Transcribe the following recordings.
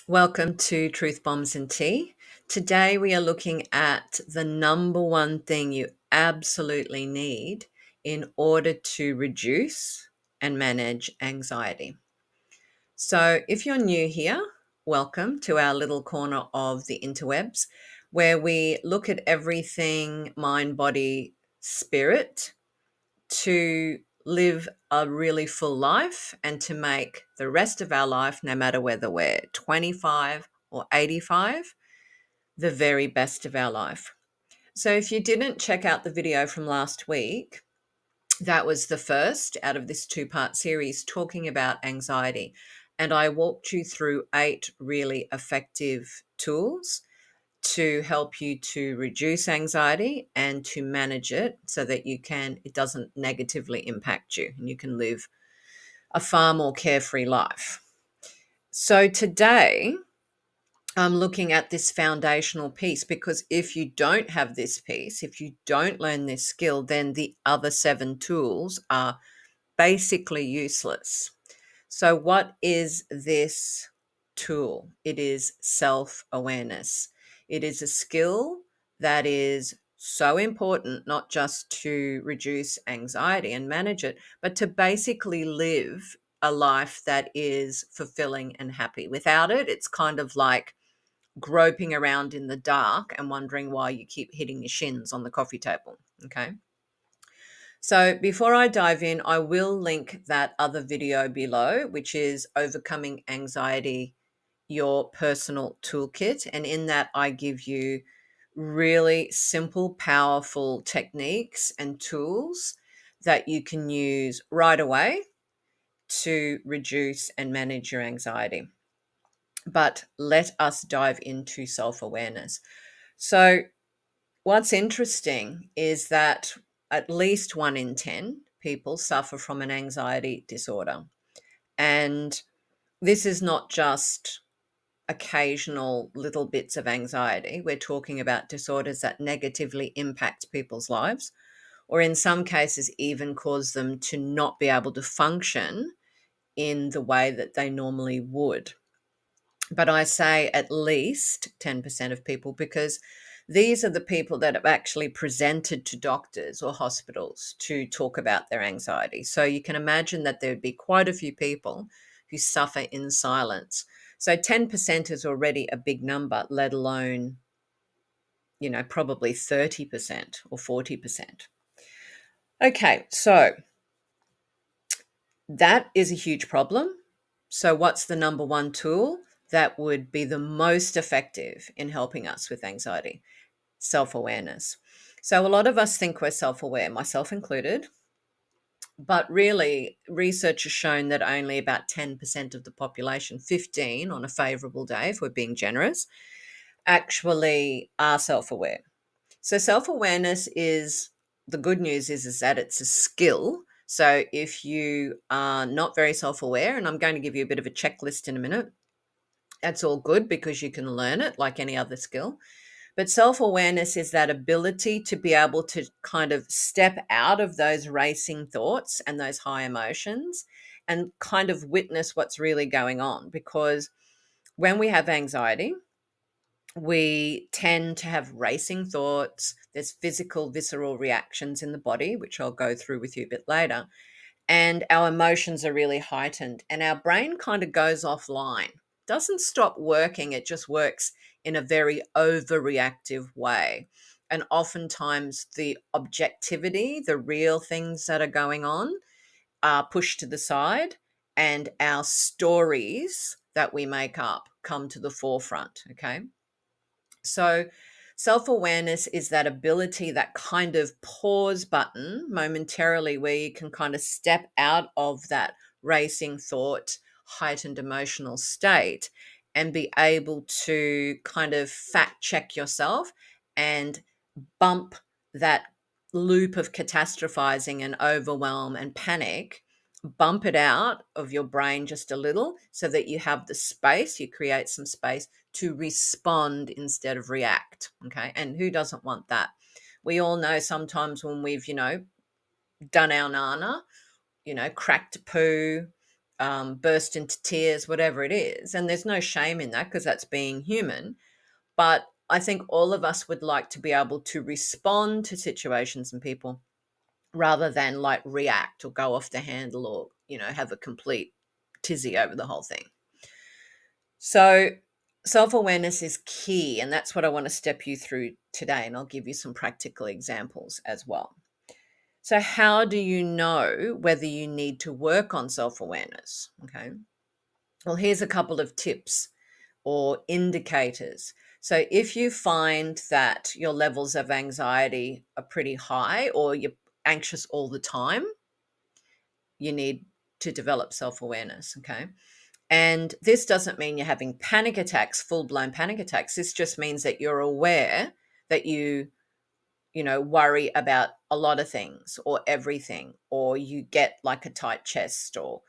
Welcome to Truth Bombs and Tea. Today we are looking at the number one thing you absolutely need in order to reduce and manage anxiety. So, if you're new here, welcome to our little corner of the interwebs where we look at everything mind, body, spirit to live a really full life and to make the rest of our life, no matter whether we're 25 or 85, the very best of our life. So if you didn't check out the video from last week, that was the first out of this two-part series talking about anxiety. And I walked you through 8 really effective tools to help you to reduce anxiety and to manage it so that it doesn't negatively impact you and you can live a far more carefree life. So today I'm looking at this foundational piece because if you don't have this piece, if you don't learn this skill, then the other 7 tools are basically useless. So, what is this tool? It is self awareness. It is a skill that is so important, not just to reduce anxiety and manage it, but to basically live a life that is fulfilling and happy. Without it, it's kind of like groping around in the dark and wondering why you keep hitting your shins on the coffee table. Okay. So before I dive in, I will link that other video below, which is Overcoming Anxiety, Your Personal Toolkit. And in that, I give you really simple, powerful techniques and tools that you can use right away to reduce and manage your anxiety. But let us dive into self awareness. So, what's interesting is that at least 1 in 10 people suffer from an anxiety disorder. And this is not just occasional little bits of anxiety. We're talking about disorders that negatively impact people's lives, or in some cases, even cause them to not be able to function in the way that they normally would. But I say at least 10% of people because these are the people that have actually presented to doctors or hospitals to talk about their anxiety. So you can imagine that there would be quite a few people who suffer in silence. So 10% is already a big number, let alone, probably 30% or 40%. Okay, so that is a huge problem. So, what's the number one tool that would be the most effective in helping us with anxiety? Self awareness. So, a lot of us think we're self aware, myself included, but really, research has shown that only about 10% of the population, 15 on a favorable day, if we're being generous, actually are self aware. So self-awareness is the good news is that it's a skill. So if you are not very self-aware, and I'm going to give you a bit of a checklist in a minute, that's all good because you can learn it like any other skill. But self-awareness is that ability to be able to kind of step out of those racing thoughts and those high emotions and kind of witness what's really going on. Because when we have anxiety, we tend to have racing thoughts. There's physical, visceral reactions in the body, which I'll go through with you a bit later. And our emotions are really heightened, and our brain kind of goes offline. Doesn't stop working, it just works in a very overreactive way. And oftentimes, the objectivity, the real things that are going on, are pushed to the side, and our stories that we make up come to the forefront. Okay. So, self awareness is that ability, that kind of pause button momentarily where you can kind of step out of that racing thought, heightened emotional state and be able to kind of fact check yourself and bump that loop of catastrophizing and overwhelm and panic, bump it out of your brain just a little so that you have the space, you create some space to respond instead of react. Okay. And who doesn't want that? We all know sometimes when we've, done our nana, cracked a poo, burst into tears, whatever it is. And there's no shame in that because that's being human. But I think all of us would like to be able to respond to situations and people rather than like react or go off the handle or, have a complete tizzy over the whole thing. So, self awareness is key. And that's what I want to step you through today. And I'll give you some practical examples as well. So, how do you know whether you need to work on self awareness? Okay. Well, here's a couple of tips or indicators. So, if you find that your levels of anxiety are pretty high or you're anxious all the time, you need to develop self awareness. Okay. And this doesn't mean you're having panic attacks, full blown panic attacks. This just means that you're aware that you worry about a lot of things or everything, or you get like a tight chest or,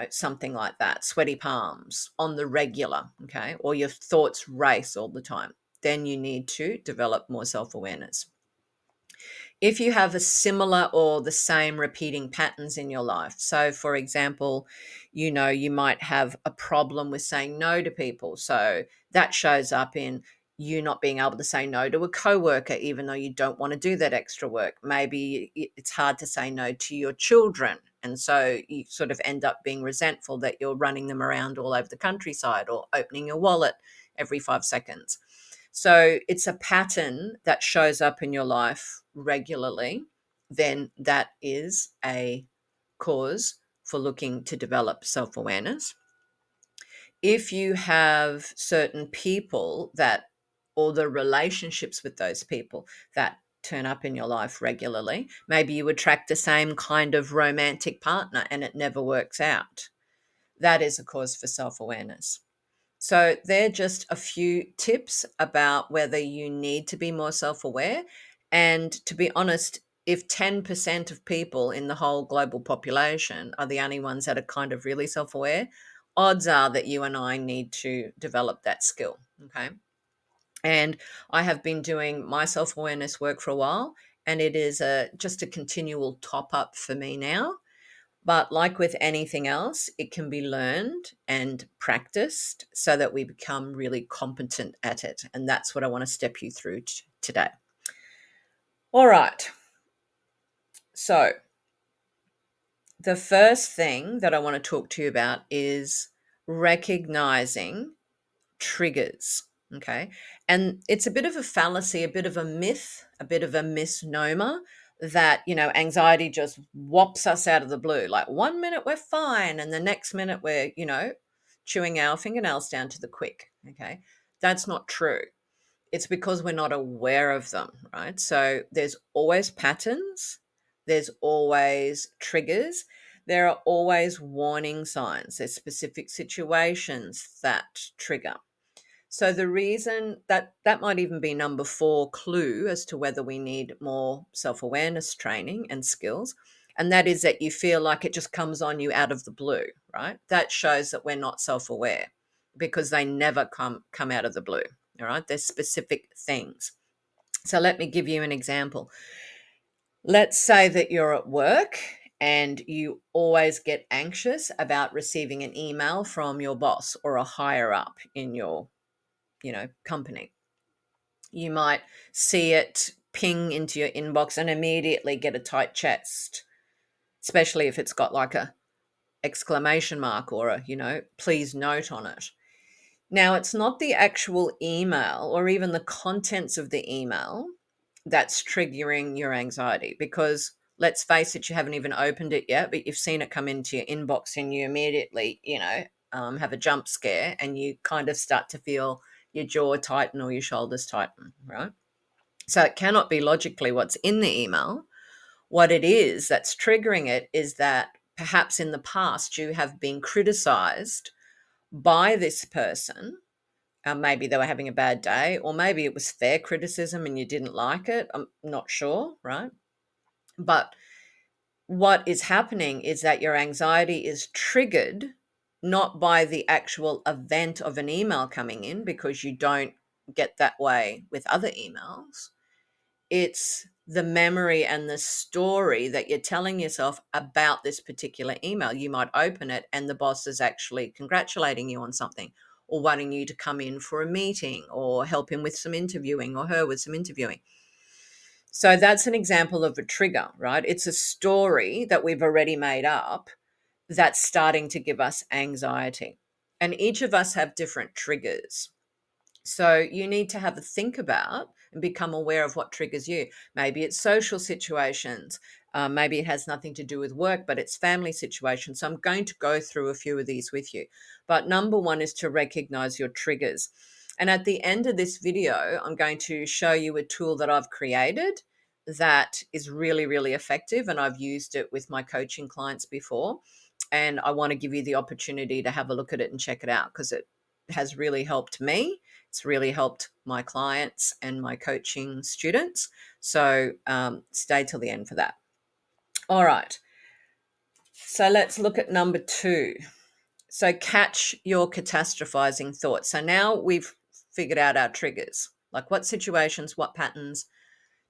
something like that, sweaty palms on the regular, okay, or your thoughts race all the time. Then you need to develop more self awareness. If you have a similar or the same repeating patterns in your life, so for example, you might have a problem with saying no to people. So that shows up in you not being able to say no to a coworker, even though you don't want to do that extra work. Maybe it's hard to say no to your children. And so you sort of end up being resentful that you're running them around all over the countryside or opening your wallet every 5 seconds. So it's a pattern that shows up in your life regularly, then that is a cause for looking to develop self awareness. If you have certain people or the relationships with those people that turn up in your life regularly, maybe you attract the same kind of romantic partner and it never works out. That is a cause for self awareness. So they're just a few tips about whether you need to be more self-aware. And to be honest, if 10% of people in the whole global population are the only ones that are kind of really self-aware, odds are that you and I need to develop that skill. Okay. And I have been doing my self-awareness work for a while, and it is just a continual top up for me now. But like with anything else, it can be learned and practiced so that we become really competent at it. And that's what I want to step you through today. All right. So, the first thing that I want to talk to you about is recognizing triggers. Okay. And it's a bit of a fallacy, a bit of a myth, a bit of a misnomer that, anxiety just whops us out of the blue. Like 1 minute we're fine, and the next minute we're, chewing our fingernails down to the quick. Okay. That's not true. It's because we're not aware of them, right? So there's always patterns, there's always triggers, there are always warning signs, there's specific situations that trigger. So the reason that might even be number 4 clue as to whether we need more self-awareness training and skills. And that is that you feel like it just comes on you out of the blue, right? That shows that we're not self-aware because they never come out of the blue. All right. There's specific things. So let me give you an example. Let's say that you're at work and you always get anxious about receiving an email from your boss or a higher up in your company. You might see it ping into your inbox and immediately get a tight chest, especially if it's got like a exclamation mark or a, please note on it. Now, it's not the actual email or even the contents of the email that's triggering your anxiety, because let's face it, you haven't even opened it yet, but you've seen it come into your inbox and you immediately, have a jump scare and you kind of start to feel your jaw tighten or your shoulders tighten, right? So it cannot be logically what's in the email. What it is that's triggering it is that perhaps in the past you have been criticized by this person. Maybe they were having a bad day, or maybe it was fair criticism and you didn't like it. I'm not sure, right? But what is happening is that your anxiety is triggered not by the actual event of an email coming in, because you don't get that way with other emails. It's the memory and the story that you're telling yourself about this particular email. You might open it and the boss is actually congratulating you on something, or wanting you to come in for a meeting or help him with some interviewing or her with some interviewing. So that's an example of a trigger, right? It's a story that we've already made up that's starting to give us anxiety. And each of us have different triggers. So you need to have a think about and become aware of what triggers you. Maybe it's social situations. Maybe it has nothing to do with work, but it's family situations. So I'm going to go through a few of these with you. But number one is to recognize your triggers. And at the end of this video, I'm going to show you a tool that I've created that is really, really effective. And I've used it with my coaching clients before. And I want to give you the opportunity to have a look at it and check it out, because it has really helped me. It's really helped my clients and my coaching students. So stay till the end for that. All right. So let's look at number 2. So catch your catastrophizing thoughts. So now we've figured out our triggers, like what situations, what patterns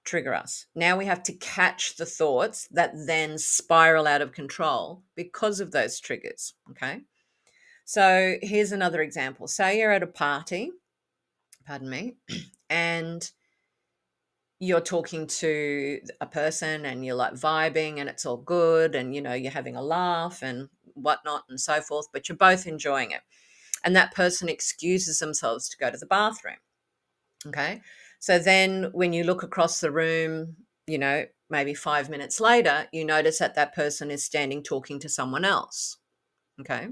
trigger us. Now we have to catch the thoughts that then spiral out of control because of those triggers. Okay. So here's another example. Say you're at a party, pardon me, and you're talking to a person and you're like vibing and it's all good and you're having a laugh and whatnot and so forth, but you're both enjoying it. And that person excuses themselves to go to the bathroom. Okay. So then when you look across the room, maybe 5 minutes later, you notice that that person is standing talking to someone else. Okay.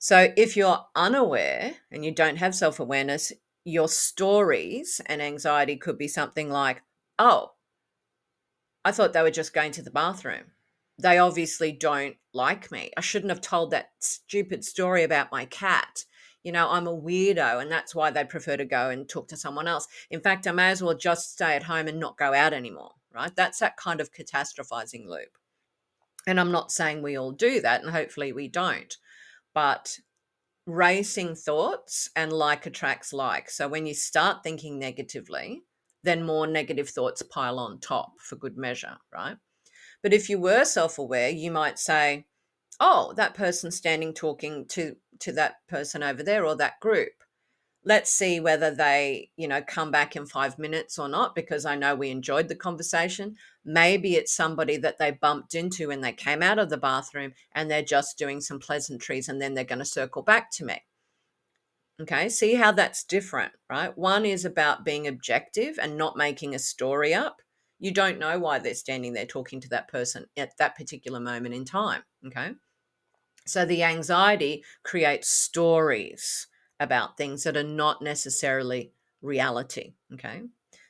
So if you're unaware and you don't have self-awareness, your stories and anxiety could be something like, oh, I thought they were just going to the bathroom. They obviously don't like me. I shouldn't have told that stupid story about my cat. I'm a weirdo and that's why they prefer to go and talk to someone else. In fact, I may as well just stay at home and not go out anymore, right? That's that kind of catastrophizing loop. And I'm not saying we all do that, and hopefully we don't. But racing thoughts and like attracts like. So when you start thinking negatively, then more negative thoughts pile on top for good measure, right? But if you were self-aware, you might say, oh, that person's standing talking to that person over there or that group. Let's see whether they, come back in 5 minutes or not, because I know we enjoyed the conversation. Maybe it's somebody that they bumped into when they came out of the bathroom and they're just doing some pleasantries and then they're going to circle back to me. Okay, see how that's different, right? One is about being objective and not making a story up. You don't know why they're standing there talking to that person at that particular moment in time. Okay. So the anxiety creates stories about things that are not necessarily reality. Okay.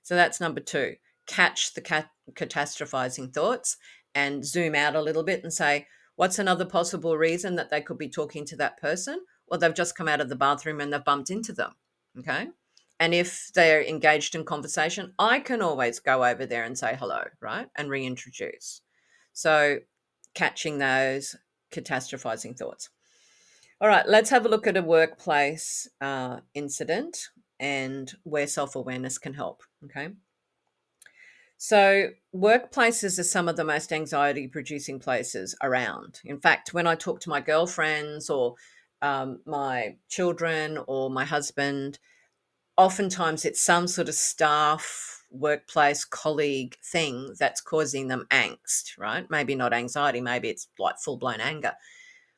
So that's number 2. Catch the catastrophizing thoughts and zoom out a little bit and say, what's another possible reason that they could be talking to that person? Well, they've just come out of the bathroom and they've bumped into them. Okay. And if they're engaged in conversation, I can always go over there and say hello, right? And reintroduce. So catching those catastrophizing thoughts. All right, let's have a look at a workplace incident and where self awareness can help. Okay. So, workplaces are some of the most anxiety producing places around. In fact, when I talk to my girlfriends or my children or my husband, oftentimes it's some sort of staff, workplace, colleague thing that's causing them angst, right? Maybe not anxiety, maybe it's like full blown anger.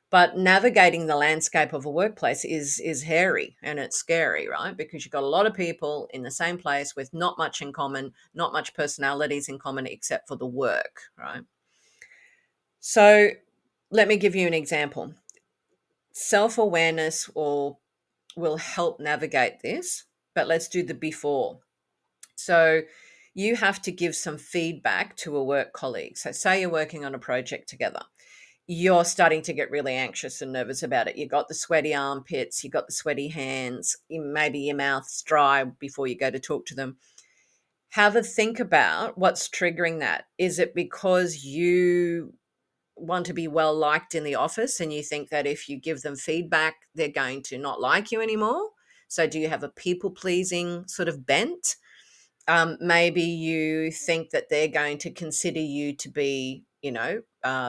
But navigating the landscape of a workplace is hairy and it's scary, right? Because you've got a lot of people in the same place with not much in common, not much personalities in common except for the work, right? So let me give you an example. Self-awareness will help navigate this, but let's do the before. So you have to give some feedback to a work colleague. So say you're working on a project together. You're starting to get really anxious and nervous about it. You got the sweaty armpits, you got the sweaty hands, maybe your mouth's dry before you go to talk to them. Have a think about what's triggering that. Is it because you want to be well liked in the office and you think that if you give them feedback, they're going to not like you anymore? So do you have a people pleasing sort of bent? Maybe you think that they're going to consider you to be,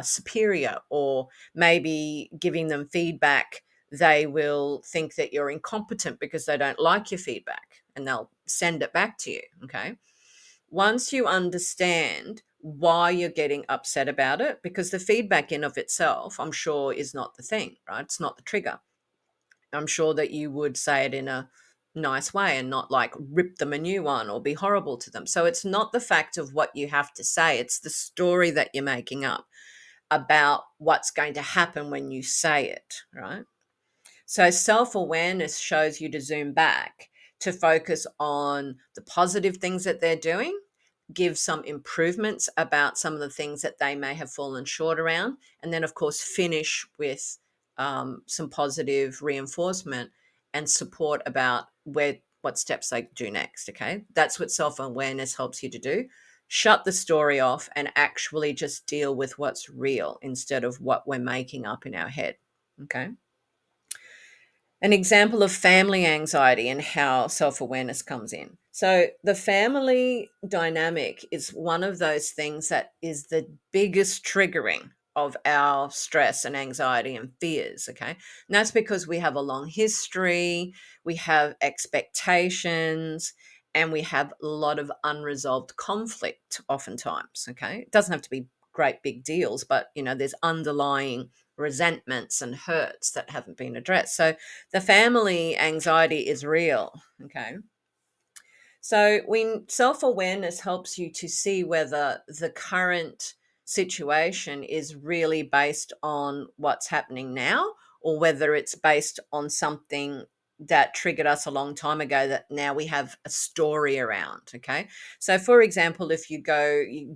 superior, or maybe giving them feedback, they will think that you're incompetent because they don't like your feedback and they'll send it back to you. Okay. Once you understand why you're getting upset about it, because the feedback in of itself, I'm sure, is not the thing, right? It's not the trigger. I'm sure that you would say it in a nice way and not like rip them a new one or be horrible to them. So it's not the fact of what you have to say, it's the story that you're making up about what's going to happen when you say it, right? So self awareness shows you to zoom back, to focus on the positive things that they're doing, give some improvements about some of the things that they may have fallen short around, and then, of course, finish with some positive reinforcement and support about what steps they do next. Okay, that's what self awareness helps you to do. Shut the story off and actually just deal with what's real instead of what we're making up in our head. Okay. An example of family anxiety and how self awareness comes in. So, the family dynamic is one of those things that is the biggest triggering of our stress and anxiety and fears. Okay. And that's because we have a long history, we have expectations, and we have a lot of unresolved conflict oftentimes. Okay. It doesn't have to be great big deals, but there's underlying resentments and hurts that haven't been addressed. So, the family anxiety is real. Okay. So, when self awareness helps you to see whether the current situation is really based on what's happening now, or whether it's based on something that triggered us a long time ago that now we have a story around. Okay. So, for example, if you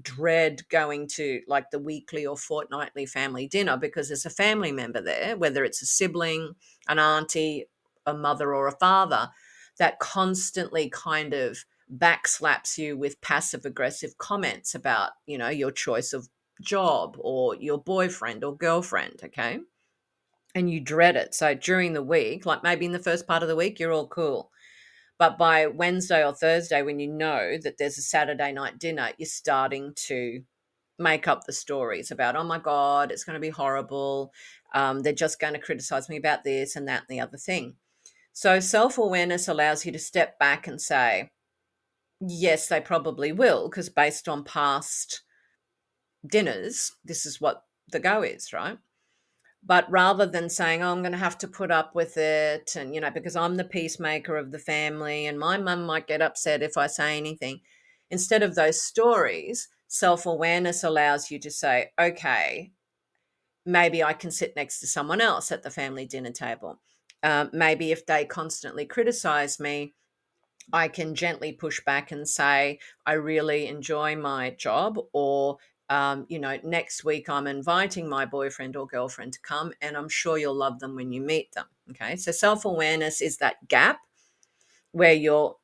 dread going to like the weekly or fortnightly family dinner because there's a family member there, whether it's a sibling, an auntie, a mother, or a father, that constantly kind of backslaps you with passive aggressive comments about, your choice of job or your boyfriend or girlfriend, okay? And you dread it. So during the week, like maybe in the first part of the week, you're all cool. But by Wednesday or Thursday, when you know that there's a Saturday night dinner, you're starting to make up the stories about, oh my God, it's going to be horrible. They're just going to criticize me about this and that and the other thing. So self awareness allows you to step back and say, yes, they probably will, because based on past dinners, this is what the go is, right? But rather than saying, oh, I'm going to have to put up with it, and, because I'm the peacemaker of the family and my mum might get upset if I say anything, instead of those stories, self awareness allows you to say, okay, maybe I can sit next to someone else at the family dinner table. Maybe if they constantly criticize me, I can gently push back and say, I really enjoy my job, or, next week I'm inviting my boyfriend or girlfriend to come, and I'm sure you'll love them when you meet them. Okay. So self awareness is that gap where you're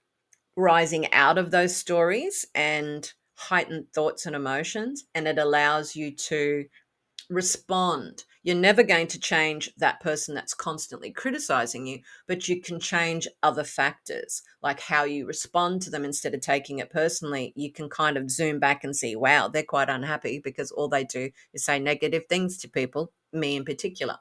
rising out of those stories and heightened thoughts and emotions, and it allows you to respond. You're never going to change that person that's constantly criticizing you, but you can change other factors, like how you respond to them. Instead of taking it personally, you can kind of zoom back and see, wow, they're quite unhappy because all they do is say negative things to people, me in particular.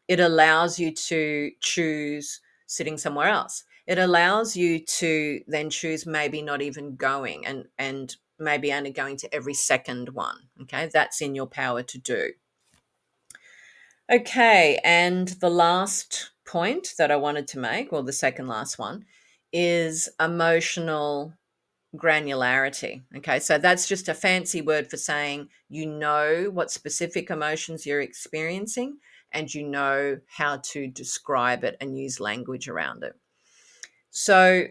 It allows you to choose sitting somewhere else. It allows you to then choose maybe not even going, and maybe only going to every second one. Okay, that's in your power to do. Okay, and the last point that I wanted to make, or the second last one, is emotional granularity. Okay, so that's just a fancy word for saying you know what specific emotions you're experiencing and you know how to describe it and use language around it. So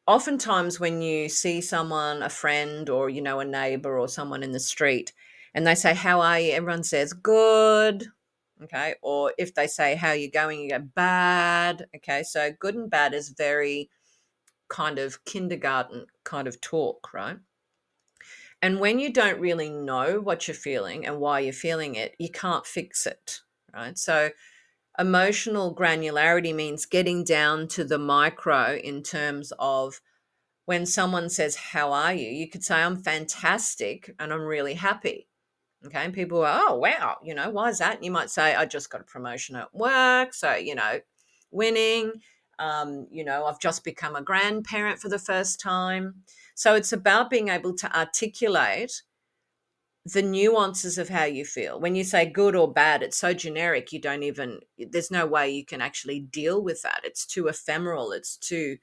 oftentimes when you see someone, a friend or, a neighbor or someone in the street, and they say, how are you? Everyone says, good. Okay. Or if they say, how are you going? You go, bad. Okay. So good and bad is very kind of kindergarten kind of talk, right? And when you don't really know what you're feeling and why you're feeling it, you can't fix it, right? So emotional granularity means getting down to the micro in terms of When someone says, "How are you?" you could say, "I'm fantastic and I'm really happy." Okay. And people are, "Oh, wow, why is that?" And you might say, "I just got a promotion at work. So, winning. I've just become a grandparent for the first time." So it's about being able to articulate the nuances of how you feel. When you say good or bad, it's so generic, there's no way you can actually deal with that. It's too ephemeral, it's too,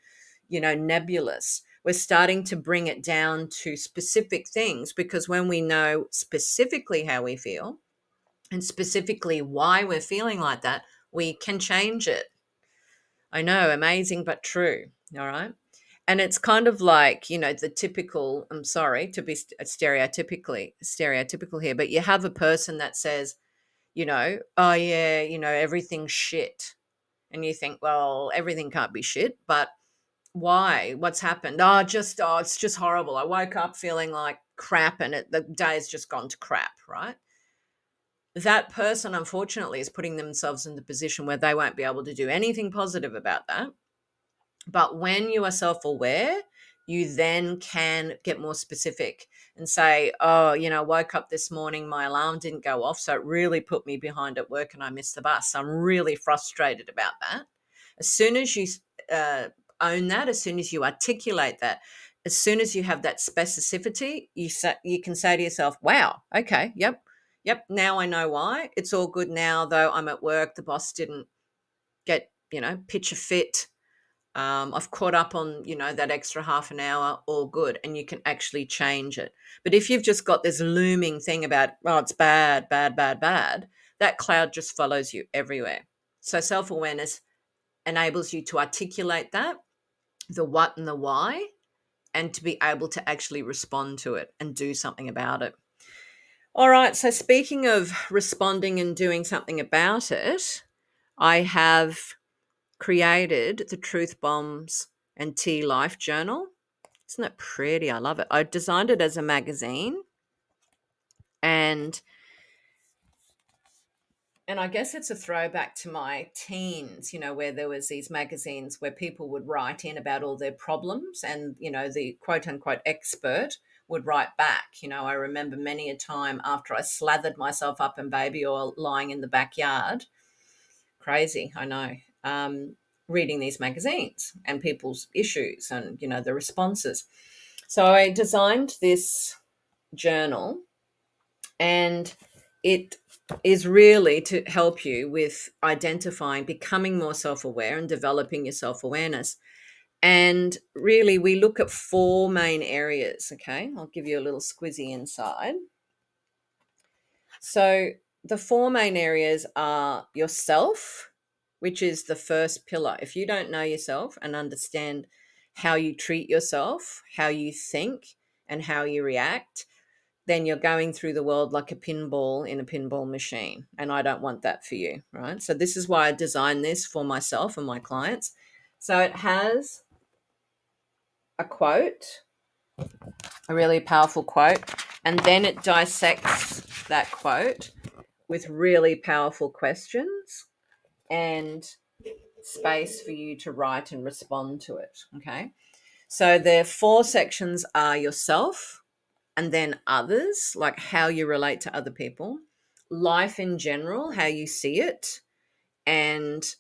nebulous. We're starting to bring it down to specific things, because when we know specifically how we feel and specifically why we're feeling like that, we can change it. I know, amazing but true. All right. And it's kind of like, the typical, I'm sorry to be stereotypical here, but you have a person that says, "Oh yeah, everything's shit." And you think, well, everything can't be shit, but why? What's happened? It's just horrible. I woke up feeling like crap, and the day's just gone to crap, right? That person, unfortunately, is putting themselves in the position where they won't be able to do anything positive about that. But when you are self aware, you then can get more specific and say, "Oh, I woke up this morning, my alarm didn't go off. So it really put me behind at work and I missed the bus. I'm really frustrated about that." As soon as you uh, own that, as soon as you articulate that, as soon as you have that specificity, you can say to yourself, "Wow, okay, yep, now I know why. It's all good now, though I'm at work. The boss didn't get, pitch a fit. I've caught up on, that extra half an hour, all good." And you can actually change it. But if you've just got this looming thing about, "Oh, it's bad, bad, bad, bad," that cloud just follows you everywhere. So self awareness enables you to articulate that, the what and the why, and to be able to actually respond to it and do something about it. All right. So speaking of responding and doing something about it, I have created the Truth Bombs and Tea Life Journal. Isn't it pretty? I love it. I designed it as a magazine, and I guess it's a throwback to my teens, where there was these magazines where people would write in about all their problems, and, the quote unquote expert would write back. I remember many a time after I slathered myself up in baby oil lying in the backyard, crazy, I know, reading these magazines and people's issues and, the responses. So I designed this journal, and it is really to help you with identifying, becoming more self aware, and developing your self awareness. And really, we look at four main areas. Okay. I'll give you a little squizzy inside. So, the four main areas are yourself, which is the first pillar. If you don't know yourself and understand how you treat yourself, how you think, and how you react, then you're going through the world like a pinball in a pinball machine. And I don't want that for you, right? So, this is why I designed this for myself and my clients. So, it has a quote, a really powerful quote, and then it dissects that quote with really powerful questions and space for you to write and respond to it. Okay. So the four sections are yourself, and then others, like how you relate to other people, life in general, how you see it, and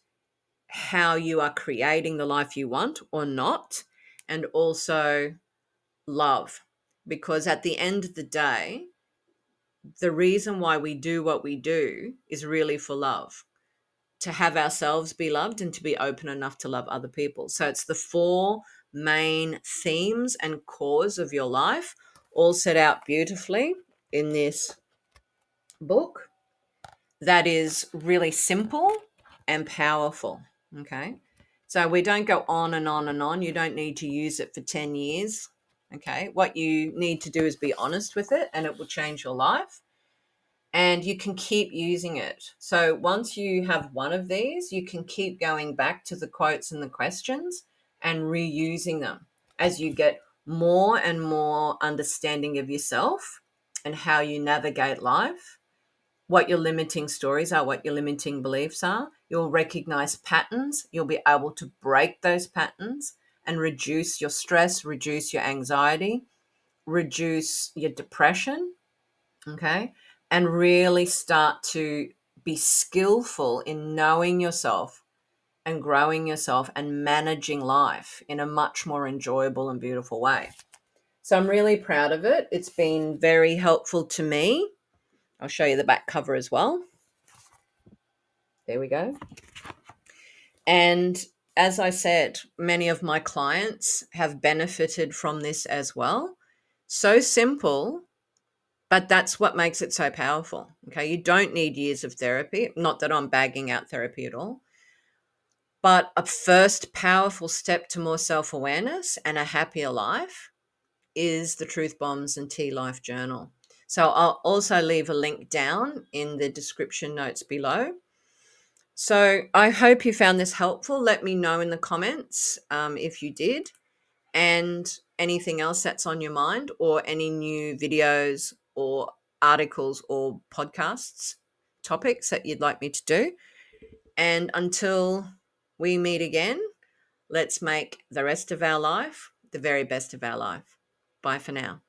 how you are creating the life you want or not, and also love. Because at the end of the day, the reason why we do what we do is really for love, to have ourselves be loved and to be open enough to love other people. So it's the four main themes and cores of your life, all set out beautifully in this book that is really simple and powerful. Okay. So we don't go on and on and on. You don't need to use it for 10 years. Okay. What you need to do is be honest with it, and it will change your life, and you can keep using it. So once you have one of these, you can keep going back to the quotes and the questions and reusing them as you get more and more understanding of yourself and how you navigate life, what your limiting stories are, what your limiting beliefs are. You'll recognize patterns. You'll be able to break those patterns and reduce your stress, reduce your anxiety, reduce your depression, okay? And really start to be skillful in knowing yourself and growing yourself and managing life in a much more enjoyable and beautiful way. So I'm really proud of it. It's been very helpful to me. I'll show you the back cover as well. There we go. And as I said, many of my clients have benefited from this as well. So simple, but that's what makes it so powerful. Okay. You don't need years of therapy. Not that I'm bagging out therapy at all, but a first powerful step to more self awareness and a happier life is the Truth Bombs and Tea Life Journal. So I'll also leave a link down in the description notes below. So I hope you found this helpful. Let me know in the comments if you did, and anything else that's on your mind, or any new videos or articles or podcasts, topics that you'd like me to do. And until we meet again, let's make the rest of our life the very best of our life. Bye for now.